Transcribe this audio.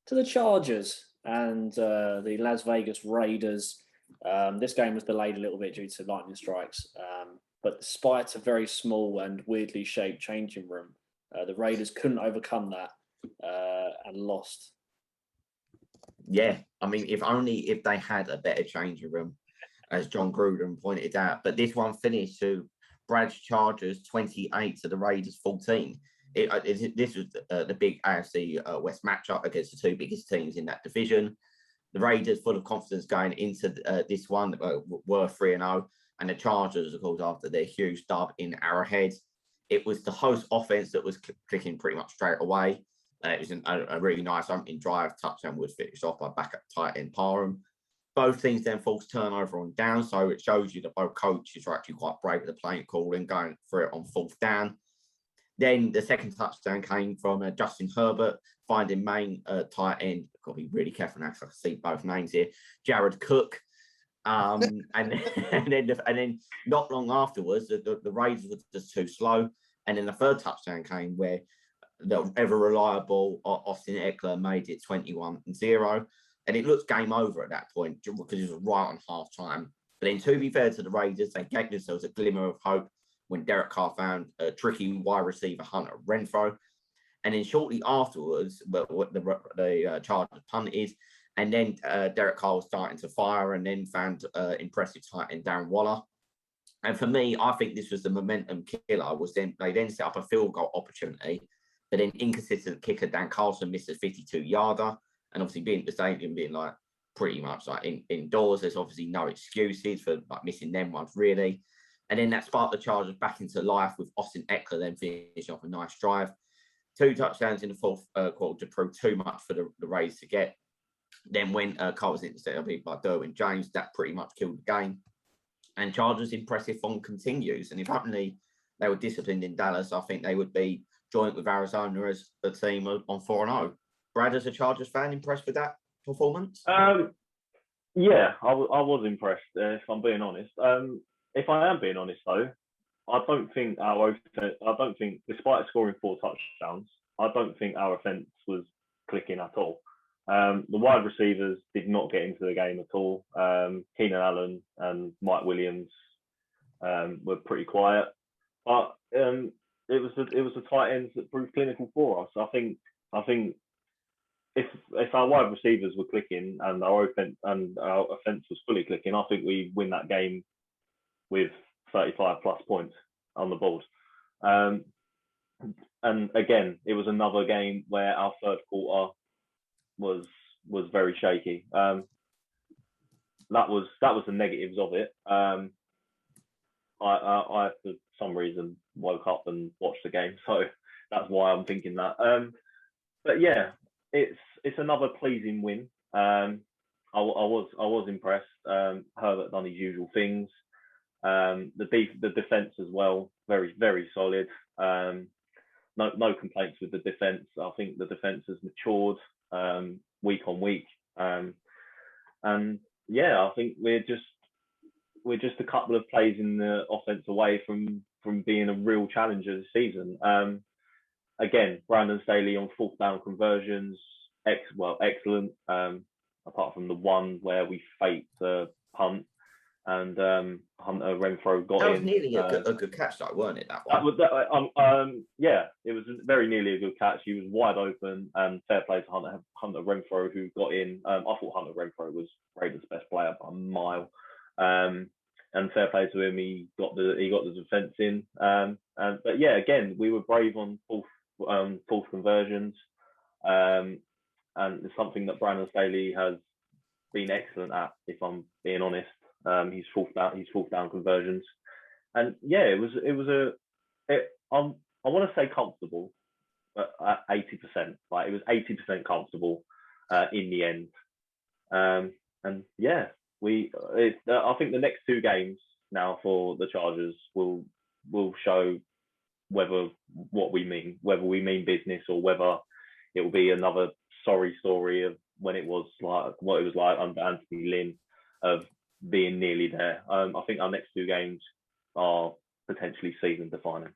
to the Chargers and the Las Vegas Raiders. This game was delayed a little bit due to lightning strikes, but despite a very small and weirdly shaped changing room, the Raiders couldn't overcome that and lost. Yeah, I mean, if they had a better changing room, as John Gruden pointed out. But this one finished to Brad's Chargers 28 to the Raiders 14. This was the big AFC West matchup against the two biggest teams in that division. The Raiders, full of confidence going into this one, were 3-0. And the Chargers, of course, after their huge dub in Arrowhead, it was the host offense that was clicking pretty much straight away. It was a really nice opening drive. Touchdown was finished off by backup tight end Parham. Both teams then forced turnover on down, so it shows you that both coaches are actually quite brave with the playing call and going for it on fourth down. Then the second touchdown came from Justin Herbert, finding main tight end. I've got to be really careful now because I can see both names here. Jared Cook. And then not long afterwards, the Raiders were just too slow. And then the third touchdown came where the ever reliable Austin Ekeler made it 21-0. And it looks game over at that point because it was right on half time. But then, to be fair to the Raiders, they gave themselves a glimmer of hope when Derek Carr found a tricky wide receiver Hunter Renfrow. And then shortly afterwards, the Chargers punted. And then Derek Carr was starting to fire and then found impressive tight end Darren Waller. And for me, I think this was the momentum killer. They then set up a field goal opportunity. But then inconsistent kicker Dan Carlson missed a 52-yarder. And obviously being at the stadium, being like pretty much like indoors, there's obviously no excuses for like missing them ones really. And then that sparked the Chargers back into life with Austin Ekeler then finishing off a nice drive. 2 touchdowns in the fourth quarter to prove too much for the Rays to get. Then when Carr was intercepted by Derwin James, that pretty much killed the game. And Chargers' impressive form continues. And if only they were disciplined in Dallas, I think they would be joint with Arizona as a team on 4-0. Brad, as a Chargers fan, impressed with that performance? Yeah, I was impressed, if I'm being honest. If I am being honest, though, I don't think, despite scoring 4 touchdowns, I don't think our offense was clicking at all. The wide receivers did not get into the game at all. Keenan Allen and Mike Williams were pretty quiet, but it was the tight ends that proved clinical for us. I think if our wide receivers were clicking and our offense was fully clicking, I think we win that game with 35 plus points on the board. And again, it was another game where our third quarter was very shaky. That was the negatives of it. I for some reason woke up and watched the game, so that's why I'm thinking that. But yeah, it's another pleasing win. I was impressed. Herbert done his usual things. The defense as well, very very solid. No complaints with the defense. I think the defense has matured week on week, and yeah, I think we're just a couple of plays in the offense away from being a real challenger this season. Again, Brandon Staley on fourth down conversions, excellent. Apart from the one where we faked the punt and Hunter Renfrow got in. That was nearly a good catch, though, weren't it? That one. Yeah, it was very nearly a good catch. He was wide open, and fair play to Hunter Renfrow who got in. I thought Hunter Renfrow was Raiders' best player by a mile. And fair play to him, he got the defense in. But yeah, again, we were brave on fourth conversions, and it's something that Brandon Staley has been excellent at. If I'm being honest, his fourth down conversions, and yeah, I want to say comfortable, but at 80%, like it was 80% comfortable in the end, and yeah. I think the next 2 games now for the Chargers will show whether we mean business or whether it will be another sorry story of what it was like under Anthony Lynn of being nearly there. I think our next 2 games are potentially season defining.